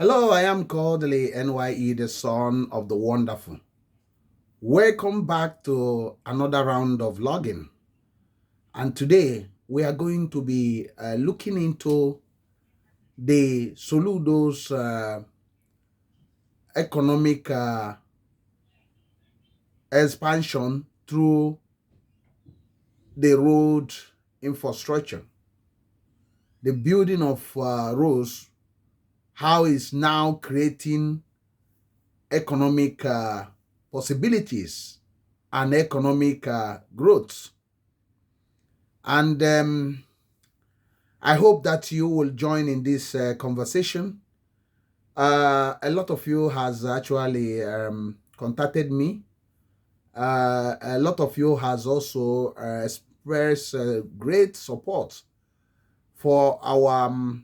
Hello, I am Kodili-nye, the son of the wonderful. Welcome back to another round of logging. And today we are going to be looking into the Soludo's economic expansion through the road infrastructure, the building of roads, how it's now creating economic possibilities and economic growth. And I hope that you will join in this conversation. A lot of you has actually contacted me. A lot of you has also expressed great support for our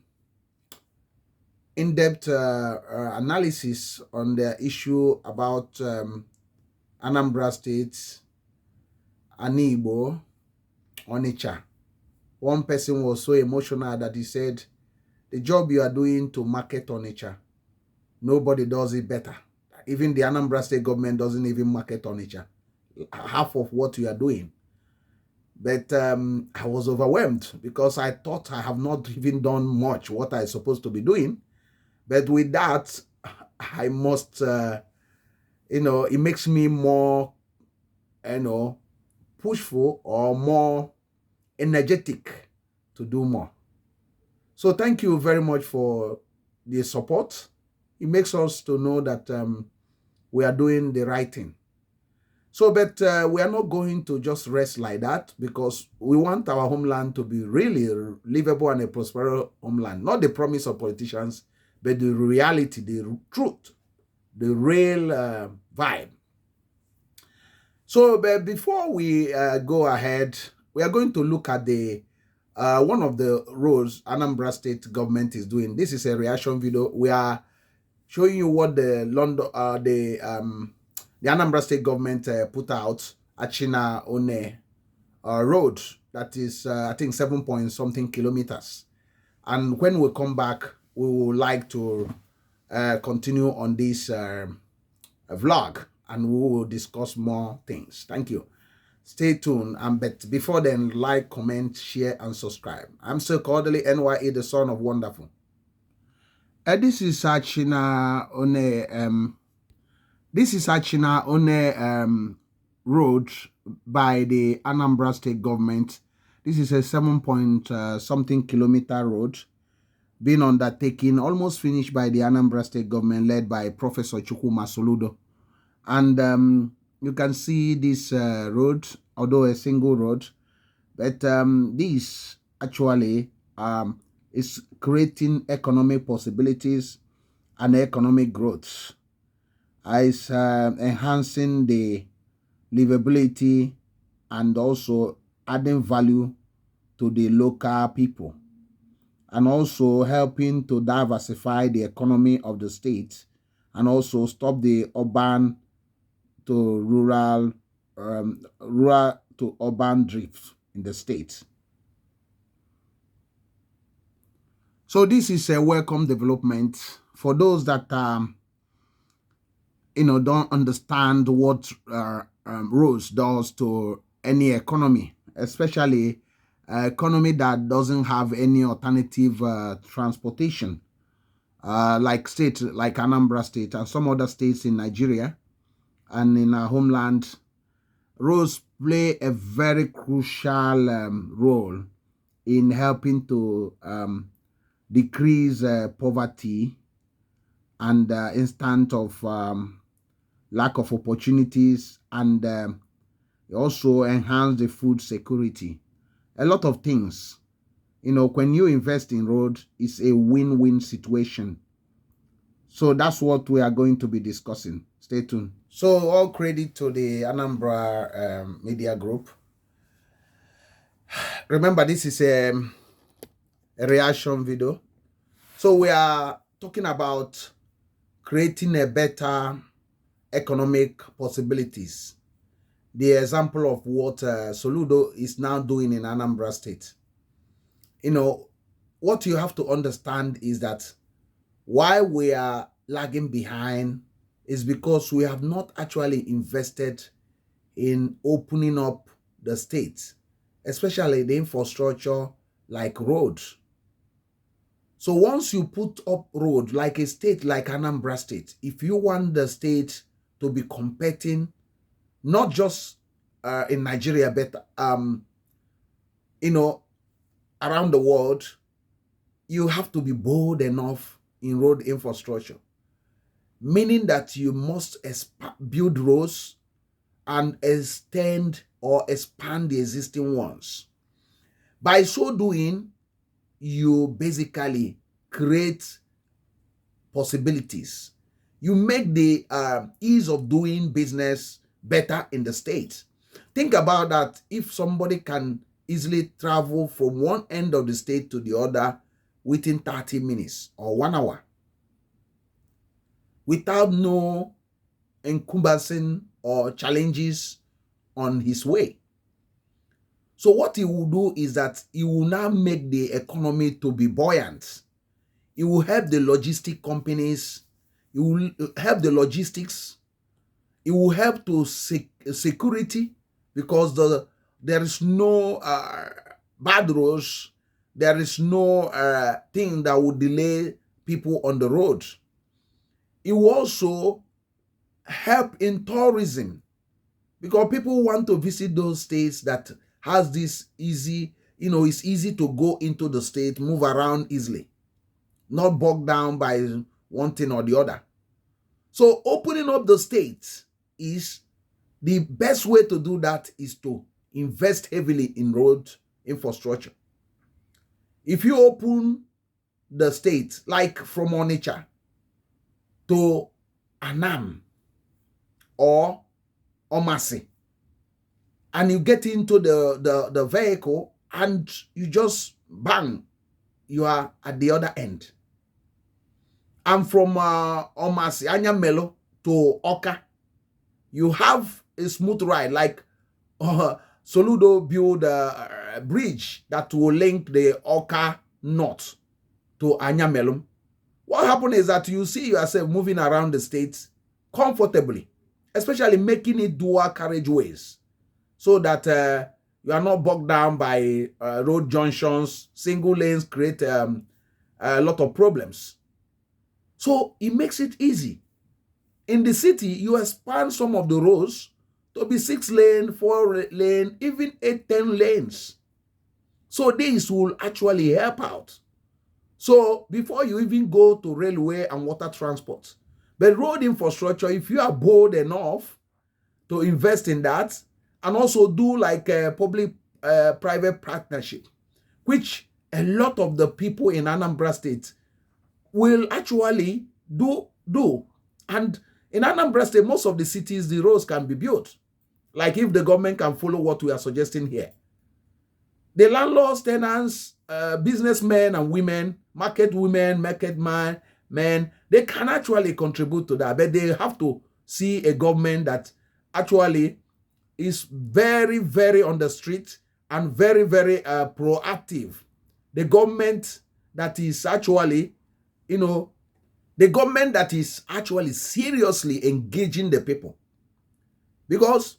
in-depth analysis on the issue about Anambra State, Nnewi, Onitsha. One person was so emotional that he said, the job you are doing to market Onitsha, nobody does it better. Even the Anambra State government doesn't even market Onitsha, half of what you are doing. But I was overwhelmed because I thought I have not even done much what I'm supposed to be doing. But with that, I must, it makes me more, pushful or more energetic to do more. So thank you very much for the support. It makes us to know that we are doing the right thing. So, but we are not going to just rest like that, because we want our homeland to be really livable and a prosperous homeland. Not the promise of politicians, but the reality, the truth, the real vibe. So, but before we go ahead, we are going to look at the one of the roles Anambra State government is doing. This is a reaction video. We are showing you what the Anambra State government put out Achina-One road. That is, I think, 7 point something kilometers. And when we come back, we would like to continue on this vlog, and we will discuss more things. Thank you. Stay tuned. But before then, like, comment, share, and subscribe. I'm still Kodili-nye, the son of wonderful. This is Achina-One. This is Achina-One road by the Anambra State government. This is a 7 point something kilometer road being undertaken, almost finished by the Anambra State government, led by Professor Gov.Soludo. And you can see this road, although a single road, but this actually is creating economic possibilities and economic growth. It's enhancing the livability and also adding value to the local people, and also helping to diversify the economy of the state, and also stop the urban to rural to urban drift in the state. So this is a welcome development for those that don't understand what roads does to any economy, especially economy that doesn't have any alternative transportation, like states like Anambra State and some other states in Nigeria and in our homeland. Roads play a very crucial role in helping to decrease poverty and instant of lack of opportunities, and also enhance the food security. A lot of things. When you invest in road, it's a win-win situation. So that's what we are going to be discussing. Stay tuned. So all credit to the Anambra Media Group. Remember, this is a reaction video. So we are talking about creating a better economic possibilities. The example of what Soludo is now doing in Anambra State. What you have to understand is that Why we are lagging behind is because we have not actually invested in opening up the state, especially the infrastructure like roads. So once you put up road like a state like Anambra State, if you want the state to be competing, not just in Nigeria, but you know, around the world, you have to be bold enough in road infrastructure, meaning that you must build roads and extend or expand the existing ones. By so doing, you basically create possibilities. You make the ease of doing business better in the state. Think about that. If somebody can easily travel from one end of the state to the other within 30 minutes or 1 hour without no encompassing or challenges on his way. So what he will do is that he will now make the economy to be buoyant. It will help the logistic companies. It will help the logistics. It will help to security, because there is no bad roads. There is no thing that would delay people on the road. It will also help in tourism, because people want to visit those states that has this easy, it's easy to go into the state, move around easily, not bogged down by one thing or the other. So opening up the state is the best way to do that, is to invest heavily in road infrastructure. If you open the state, like from Onitsha to Anam or Omasi, and you get into the vehicle and you just bang, you are at the other end. And from Omasi, Anyamelo to Awka, you have a smooth ride, like Soludo built a bridge that will link the Awka north to Anyamelo. What happened is that you see yourself moving around the state comfortably, especially making it dual carriageways, so that you are not bogged down by road junctions. Single lanes create a lot of problems. So it makes it easy. In the city, you expand some of the roads to be 6 lane, 4 lane, even 8, 10 lanes. So this will actually help out. So before you even go to railway and water transport, but road infrastructure, if you are bold enough to invest in that, and also do like a public-private partnership, which a lot of the people in Anambra State will actually do. And in Anambra State, most of the cities, the roads can be built. Like if the government can follow what we are suggesting here. The landlords, tenants, businessmen and women, market women, market men, they can actually contribute to that. But they have to see a government that actually is very, very on the street and very, very proactive. The government that is actually, the government that is actually seriously engaging the people. Because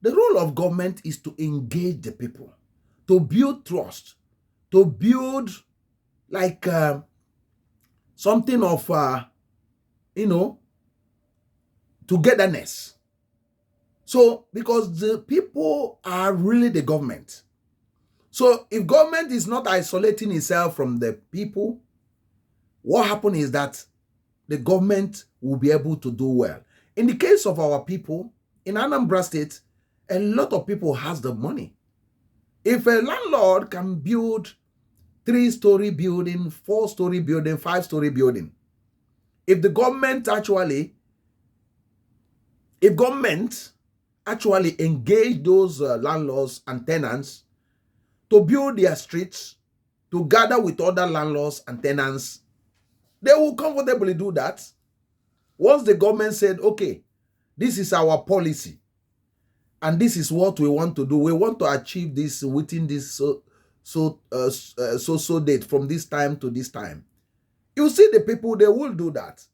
the role of government is to engage the people, to build trust, to build like something of, togetherness. So, because the people are really the government. So, if government is not isolating itself from the people, what happens is that the government will be able to do well. In the case of our people, in Anambra State, a lot of people has the money. If a landlord can build 3-story building, 4-story building, 5-story building, if government actually engage those landlords and tenants to build their streets, to gather with other landlords and tenants, they will comfortably do that. Once the government said, okay, this is our policy, and this is what we want to do. We want to achieve this within this so date, from this time to this time. You see the people, they will do that.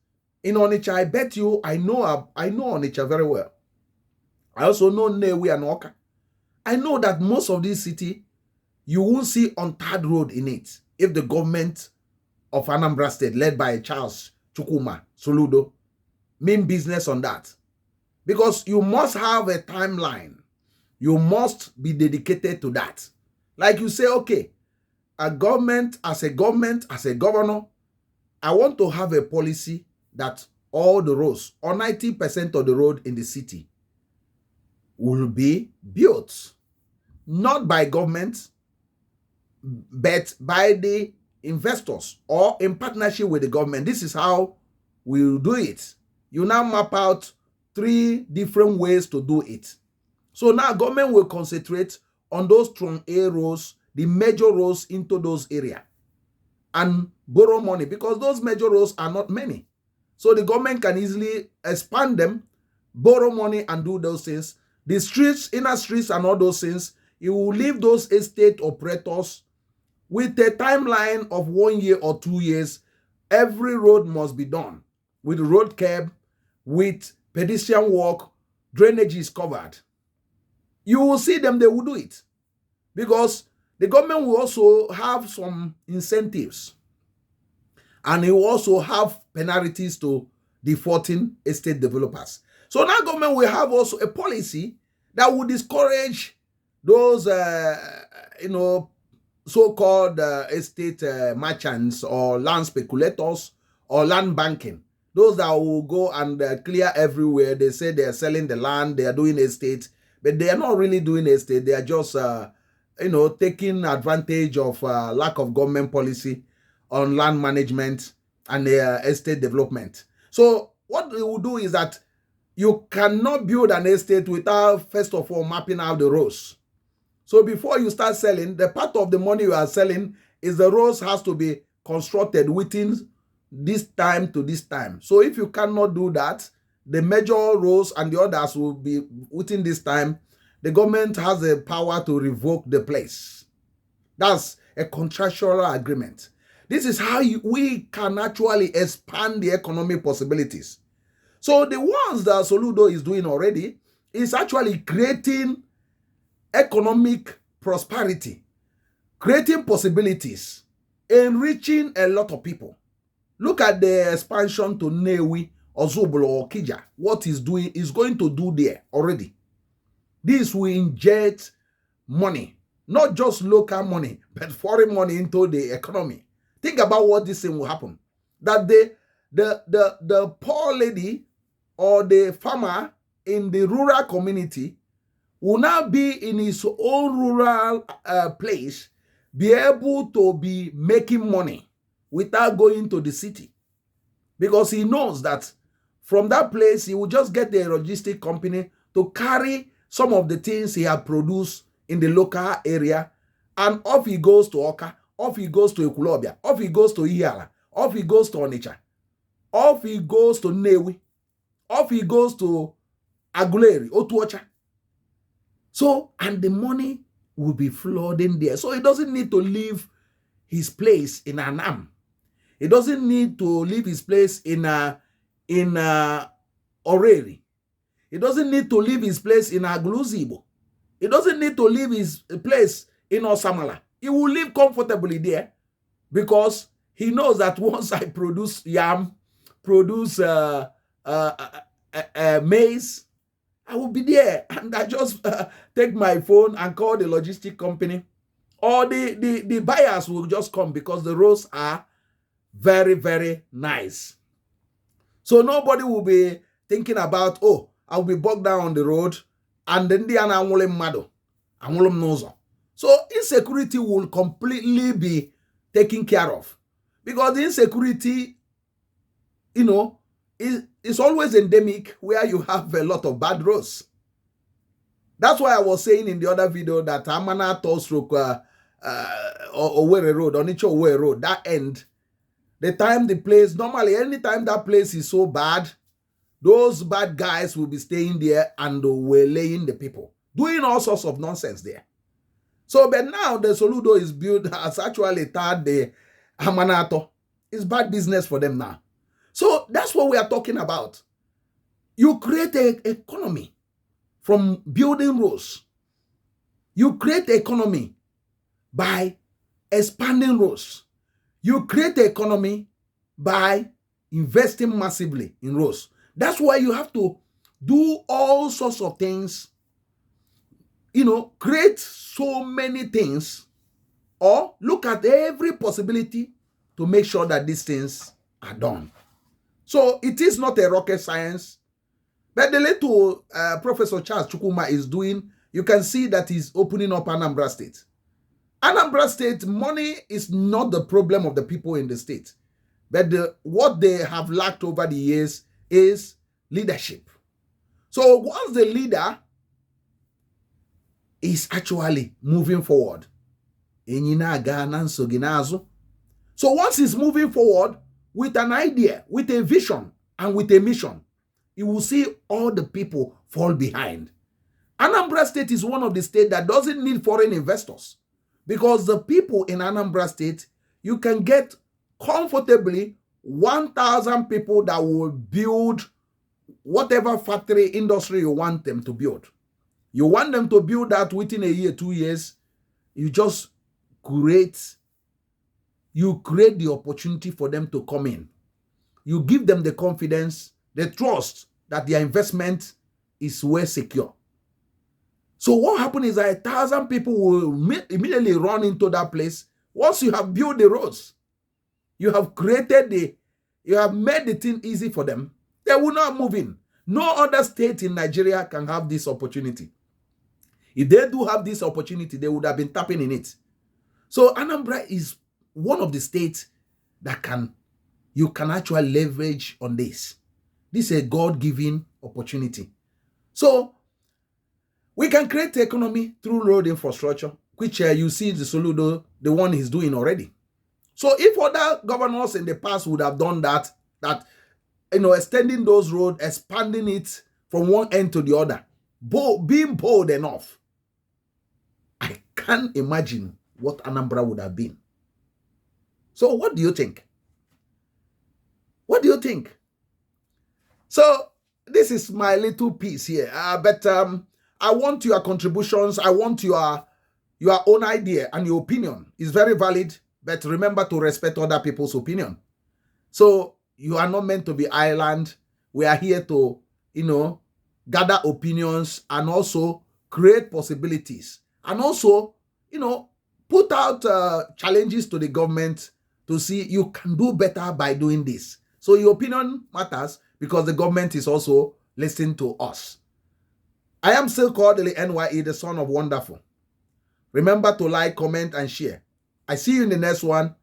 In Onitsha, I bet you, I know Onitsha very well. I also know Nnewi and Awka. I know that most of this city, you won't see untarred road in it if the government of Anambra State, led by Charles Gov.Soludo, mean business on that. Because you must have a timeline. You must be dedicated to that. Like you say, okay, a government, as a governor, I want to have a policy that all the roads, or 90% of the road in the city, will be built, not by government, but by the investors or in partnership with the government. This is how we'll do it. You now map out 3 different ways to do it. So now government will concentrate on those strong A roads, the major roads into those areas, and borrow money because those major roads are not many. So the government can easily expand them, borrow money and do those things. The streets, inner streets and all those things, you will leave those estate operators with a timeline of 1 year or 2 years. Every road must be done with road curb, with pedestrian walk, drainage is covered. You will see them, they will do it. Because the government will also have some incentives. And it will also have penalties to defaulting estate developers. So now government will have also a policy that will discourage those, so-called estate merchants or land speculators or land banking. Those that will go and clear everywhere. They say they are selling the land, they are doing estate, but they are not really doing estate. They are just, taking advantage of lack of government policy on land management and estate development. So what they will do is that you cannot build an estate without, first of all, mapping out the roads. So before you start selling, the part of the money you are selling is the roads has to be constructed within this time to this time. So if you cannot do that, the major roads and the others will be within this time. The government has the power to revoke the place. That's a contractual agreement. This is how we can actually expand the economic possibilities. So the ones that Soludo is doing already is actually creating economic prosperity, creating possibilities, enriching a lot of people. Look at the expansion to Nnewi, Ozubolo, or Kija. What is doing is going to do there already. This will inject money, not just local money, but foreign money into the economy. Think about what this thing will happen. That the poor lady or the farmer in the rural community will now be in his own rural place, be able to be making money without going to the city. Because he knows that from that place, he will just get the logistic company to carry some of the things he had produced in the local area, and off he goes to Awka, off he goes to Ekwulobia, off he goes to Ihiala, off he goes to Onitsha, off he goes to Nnewi, off he goes to Aguleri, Otuocha. So, and the money will be flooding there. So he doesn't need to leave his place in Anam. He doesn't need to leave his place in Oreri. He doesn't need to leave his place in Aguluzibo. He doesn't need to leave his place in Osamala. He will live comfortably there because he knows that once I produce yam, produce maize, I will be there, and I just take my phone and call the logistic company, or the buyers will just come because the roads are very, very nice. So nobody will be thinking about, oh, I'll be bogged down on the road, and then the nozo. So insecurity will completely be taken care of, because the insecurity, is always endemic where you have a lot of bad roads. That's why I was saying in the other video that Amana Tostroke Owerri Road, Onitsha Owerri Road, that end, the time the place, normally anytime that place is so bad, those bad guys will be staying there and waylaying the people, doing all sorts of nonsense there. So, but now the Soludo is built, has actually tied the Amanato. is bad business for them now. So that's what we are talking about. You create an economy from building roads. You create an economy by expanding roads. You create an economy by investing massively in roads. That's why you have to do all sorts of things, create so many things, or look at every possibility to make sure that these things are done. So it is not a rocket science, but the little Professor Charles Chukwuma is doing, you can see that he's opening up Anambra State. Anambra State, money is not the problem of the people in the state, but what they have lacked over the years is leadership. So once the leader is actually moving forward, so once he's moving forward with an idea, with a vision, and with a mission, you will see all the people fall behind. Anambra State is one of the states that doesn't need foreign investors, because the people in Anambra State, you can get comfortably 1,000 people that will build whatever factory, industry you want them to build. You want them to build that within a year, 2 years, you just create the opportunity for them to come in. You give them the confidence, the trust that their investment is well secure. So what happens is that 1,000 people will immediately run into that place. Once you have built the roads, you have made the thing easy for them, they will not move in. No other state in Nigeria can have this opportunity. If they do have this opportunity, they would have been tapping in it. So Anambra is one of the states that you can actually leverage on this. This is a God-given opportunity. So we can create the economy through road infrastructure, which you see the Soludo, the one he's doing already. So if other governors in the past would have done that extending those roads, expanding it from one end to the other, being bold enough, I can't imagine what Anambra would have been. So what do you think? What do you think? So this is my little piece here, but I want your contributions. I want your own idea and your opinion. It's very valid, but remember to respect other people's opinion. So you are not meant to be island. We are here to, gather opinions and also create possibilities. And also, put out challenges to the government to see you can do better by doing this. So your opinion matters because the government is also listening to us. I am still Kodili-nye, the son of wonderful. Remember to like, comment, and share. I see you in the next one,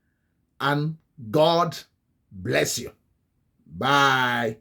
and God bless you. Bye.